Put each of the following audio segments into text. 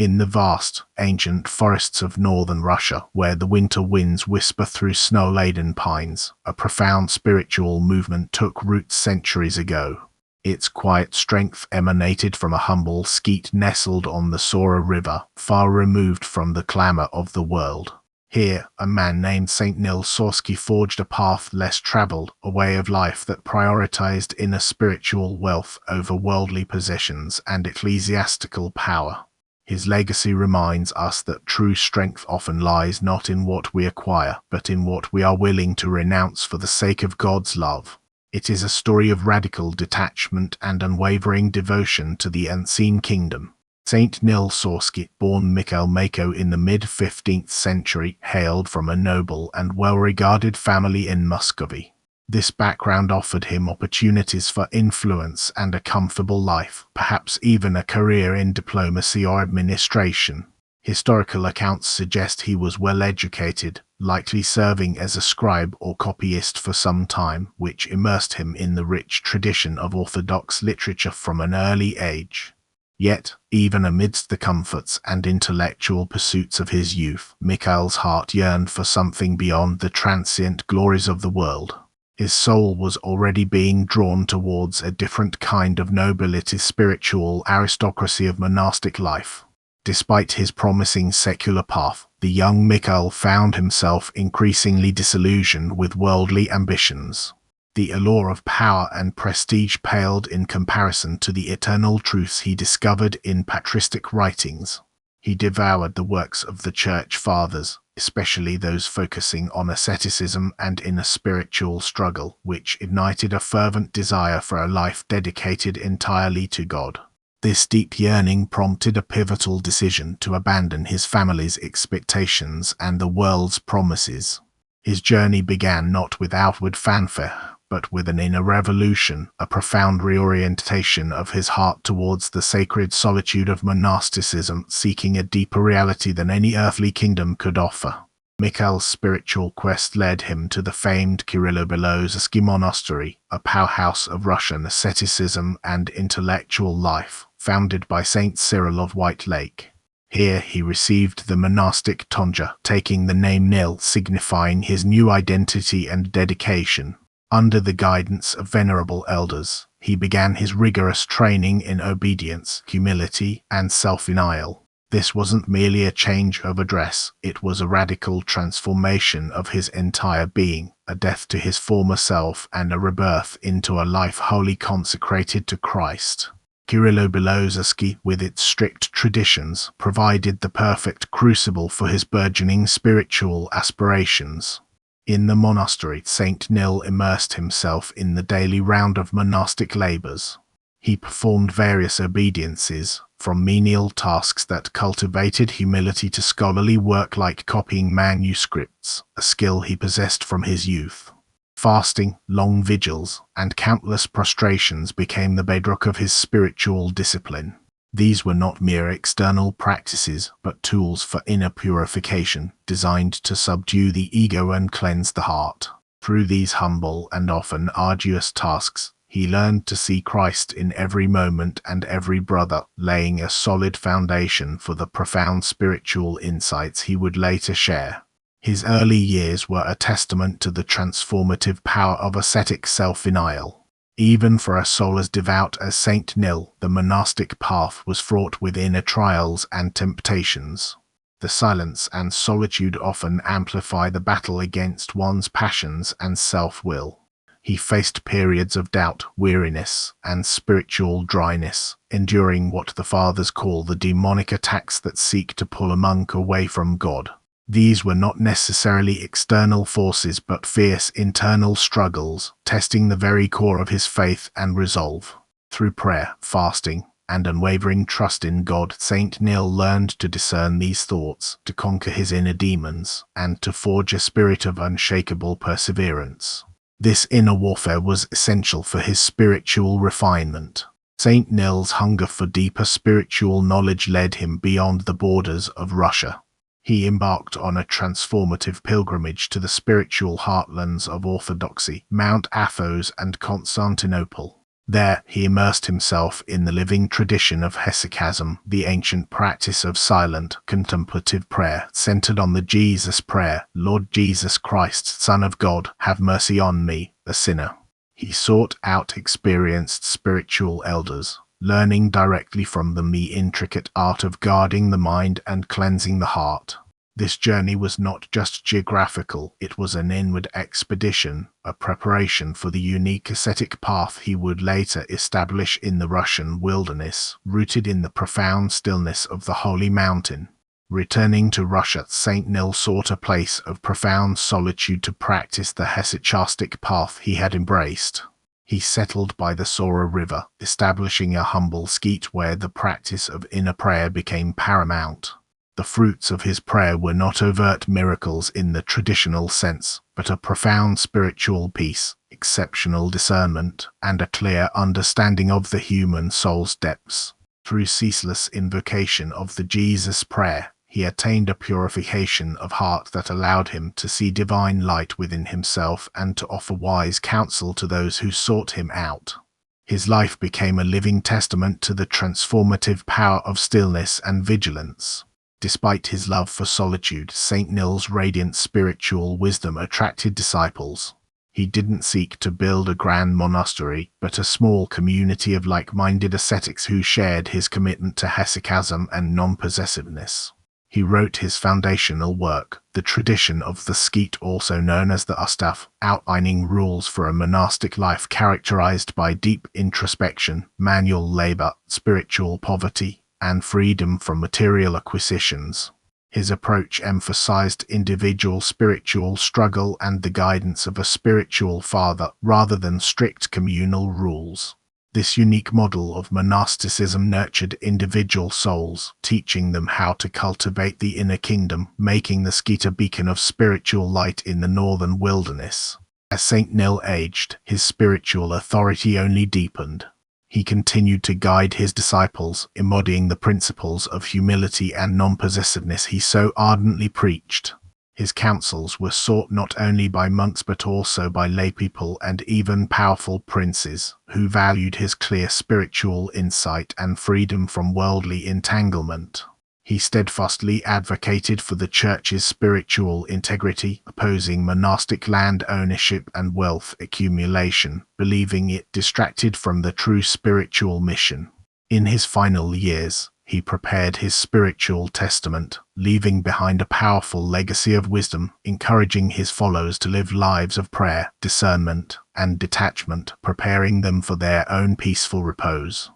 In the vast, ancient forests of northern Russia, where the winter winds whisper through snow-laden pines, a profound spiritual movement took root centuries ago. Its quiet strength emanated from a humble skeet nestled on the Sora River, far removed from the clamor of the world. Here, a man named Saint Nil Sorsky forged a path less traveled, a way of life that prioritized inner spiritual wealth over worldly possessions and ecclesiastical power. His legacy reminds us that true strength often lies not in what we acquire, but in what we are willing to renounce for the sake of God's love. It is a story of radical detachment and unwavering devotion to the unseen kingdom. Saint Nil Sorsky, born Mikhail Mako in the mid-15th century, hailed from a noble and well-regarded family in Muscovy. This background offered him opportunities for influence and a comfortable life, perhaps even a career in diplomacy or administration. Historical accounts suggest he was well educated, likely serving as a scribe or copyist for some time, which immersed him in the rich tradition of Orthodox literature from an early age. Yet, even amidst the comforts and intellectual pursuits of his youth, Mikhail's heart yearned for something beyond the transient glories of the world. His soul was already being drawn towards a different kind of nobility, spiritual aristocracy of monastic life. Despite his promising secular path, the young Mikhail found himself increasingly disillusioned with worldly ambitions. The allure of power and prestige paled in comparison to the eternal truths he discovered in patristic writings. He devoured the works of the Church Fathers, especially those focusing on asceticism and inner spiritual struggle, which ignited a fervent desire for a life dedicated entirely to God. This deep yearning prompted a pivotal decision to abandon his family's expectations and the world's promises. His journey began not with outward fanfare, but with an inner revolution, a profound reorientation of his heart towards the sacred solitude of monasticism, seeking a deeper reality than any earthly kingdom could offer. Mikhail's spiritual quest led him to the famed Kirillo-Belozerski Monastery, a powerhouse of Russian asceticism and intellectual life, founded by Saint Cyril of White Lake. Here he received the monastic tonsure, taking the name Nil, signifying his new identity and dedication. Under the guidance of venerable elders, he began his rigorous training in obedience, humility, and self-denial. This wasn't merely a change of address, it was a radical transformation of his entire being, a death to his former self and a rebirth into a life wholly consecrated to Christ. Kirillo-Belozerski, with its strict traditions, provided the perfect crucible for his burgeoning spiritual aspirations. In the monastery, Saint Nil immersed himself in the daily round of monastic labors. He performed various obediences, from menial tasks that cultivated humility to scholarly work like copying manuscripts, a skill he possessed from his youth. Fasting, long vigils, and countless prostrations became the bedrock of his spiritual discipline. These were not mere external practices, but tools for inner purification, designed to subdue the ego and cleanse the heart. Through these humble and often arduous tasks, he learned to see Christ in every moment and every brother, laying a solid foundation for the profound spiritual insights he would later share. His early years were a testament to the transformative power of ascetic self-denial. Even for a soul as devout as Saint Nil, the monastic path was fraught with inner trials and temptations. The silence and solitude often amplify the battle against one's passions and self-will. He faced periods of doubt, weariness, and spiritual dryness, enduring what the fathers call the demonic attacks that seek to pull a monk away from God. These were not necessarily external forces but fierce internal struggles, testing the very core of his faith and resolve. Through prayer, fasting, and unwavering trust in God, Saint Nil learned to discern these thoughts, to conquer his inner demons, and to forge a spirit of unshakable perseverance. This inner warfare was essential for his spiritual refinement. Saint Nil's hunger for deeper spiritual knowledge led him beyond the borders of Russia. He embarked on a transformative pilgrimage to the spiritual heartlands of Orthodoxy, Mount Athos and Constantinople. There, he immersed himself in the living tradition of hesychasm, the ancient practice of silent, contemplative prayer centered on the Jesus prayer, Lord Jesus Christ, Son of God, have mercy on me, a sinner. He sought out experienced spiritual elders, learning directly from them the intricate art of guarding the mind and cleansing the heart. This journey was not just geographical, it was an inward expedition, a preparation for the unique ascetic path he would later establish in the Russian wilderness, rooted in the profound stillness of the holy mountain. Returning to Russia, St. Nil sought a place of profound solitude to practice the hesychastic path he had embraced. He settled by the Sora River, establishing a humble skete where the practice of inner prayer became paramount. The fruits of his prayer were not overt miracles in the traditional sense, but a profound spiritual peace, exceptional discernment, and a clear understanding of the human soul's depths. Through ceaseless invocation of the Jesus prayer, he attained a purification of heart that allowed him to see divine light within himself and to offer wise counsel to those who sought him out. His life became a living testament to the transformative power of stillness and vigilance. Despite his love for solitude, St. Nil's radiant spiritual wisdom attracted disciples. He didn't seek to build a grand monastery, but a small community of like-minded ascetics who shared his commitment to hesychasm and non-possessiveness. He wrote his foundational work, The Tradition of the Skete, also known as the Ustav, outlining rules for a monastic life characterized by deep introspection, manual labor, spiritual poverty, and freedom from material acquisitions. His approach emphasized individual spiritual struggle and the guidance of a spiritual father rather than strict communal rules. This unique model of monasticism nurtured individual souls, teaching them how to cultivate the inner kingdom, making the skete a beacon of spiritual light in the northern wilderness. As St. Nil aged, his spiritual authority only deepened. He continued to guide his disciples, embodying the principles of humility and non-possessiveness he so ardently preached. His counsels were sought not only by monks but also by laypeople and even powerful princes, who valued his clear spiritual insight and freedom from worldly entanglement. He steadfastly advocated for the Church's spiritual integrity, opposing monastic land ownership and wealth accumulation, believing it distracted from the true spiritual mission. In his final years, he prepared his spiritual testament, leaving behind a powerful legacy of wisdom, encouraging his followers to live lives of prayer, discernment, and detachment, preparing them for their own peaceful repose.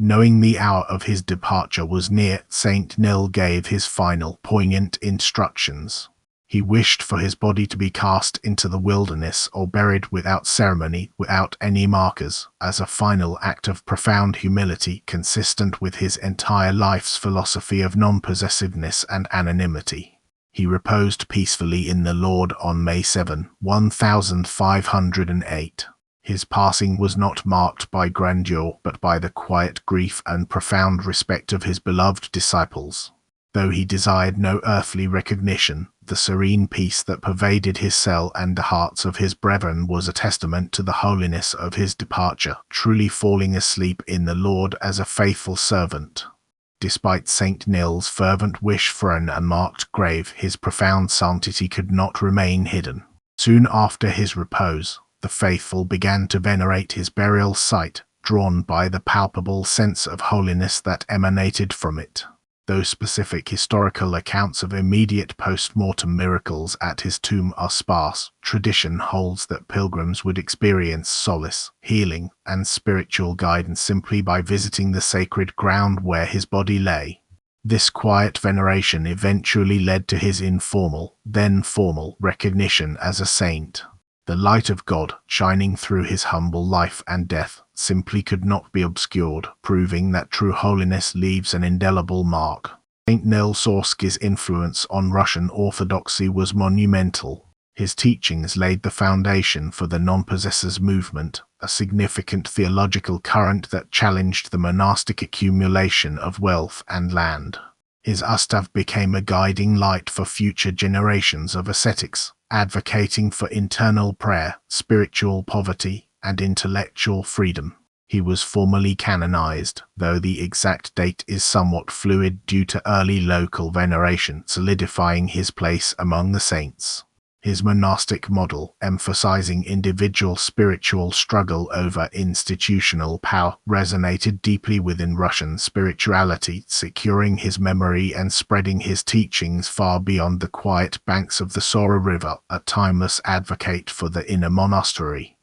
Knowing the hour of his departure was near, St. Nil gave his final, poignant instructions. He wished for his body to be cast into the wilderness or buried without ceremony, without any markers, as a final act of profound humility consistent with his entire life's philosophy of non-possessiveness and anonymity. He reposed peacefully in the Lord on May 7, 1508. His passing was not marked by grandeur, but by the quiet grief and profound respect of his beloved disciples. Though he desired no earthly recognition, the serene peace that pervaded his cell and the hearts of his brethren was a testament to the holiness of his departure, truly falling asleep in the Lord as a faithful servant. Despite St. Nil's fervent wish for an unmarked grave, his profound sanctity could not remain hidden. Soon after his repose, the faithful began to venerate his burial site, drawn by the palpable sense of holiness that emanated from it. Though specific historical accounts of immediate post-mortem miracles at his tomb are sparse, tradition holds that pilgrims would experience solace, healing, and spiritual guidance simply by visiting the sacred ground where his body lay. This quiet veneration eventually led to his informal, then formal, recognition as a saint. The light of God, shining through his humble life and death, simply could not be obscured, proving that true holiness leaves an indelible mark. St. Nil Sorsky's influence on Russian Orthodoxy was monumental. His teachings laid the foundation for the non-possessors movement, a significant theological current that challenged the monastic accumulation of wealth and land. His Ustav became a guiding light for future generations of ascetics, advocating for internal prayer, spiritual poverty, and intellectual freedom. He was formally canonized, though the exact date is somewhat fluid due to early local veneration solidifying his place among the saints. His monastic model, emphasizing individual spiritual struggle over institutional power, resonated deeply within Russian spirituality, securing his memory and spreading his teachings far beyond the quiet banks of the Sora River, a timeless advocate for the inner monastery.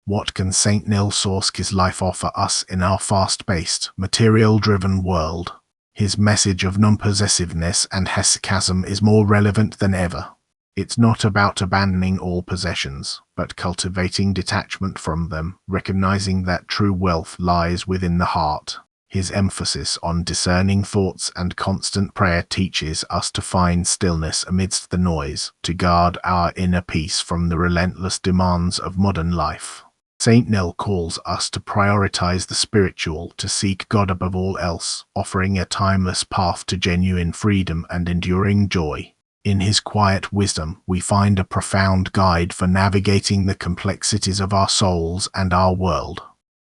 What can Saint Nil Sorski's life offer us in our fast-paced, material-driven world? His message of non-possessiveness and hesychasm is more relevant than ever. It's not about abandoning all possessions, but cultivating detachment from them, recognizing that true wealth lies within the heart. His emphasis on discerning thoughts and constant prayer teaches us to find stillness amidst the noise, to guard our inner peace from the relentless demands of modern life. Saint Nil calls us to prioritize the spiritual, to seek God above all else, offering a timeless path to genuine freedom and enduring joy. In his quiet wisdom, we find a profound guide for navigating the complexities of our souls and our world.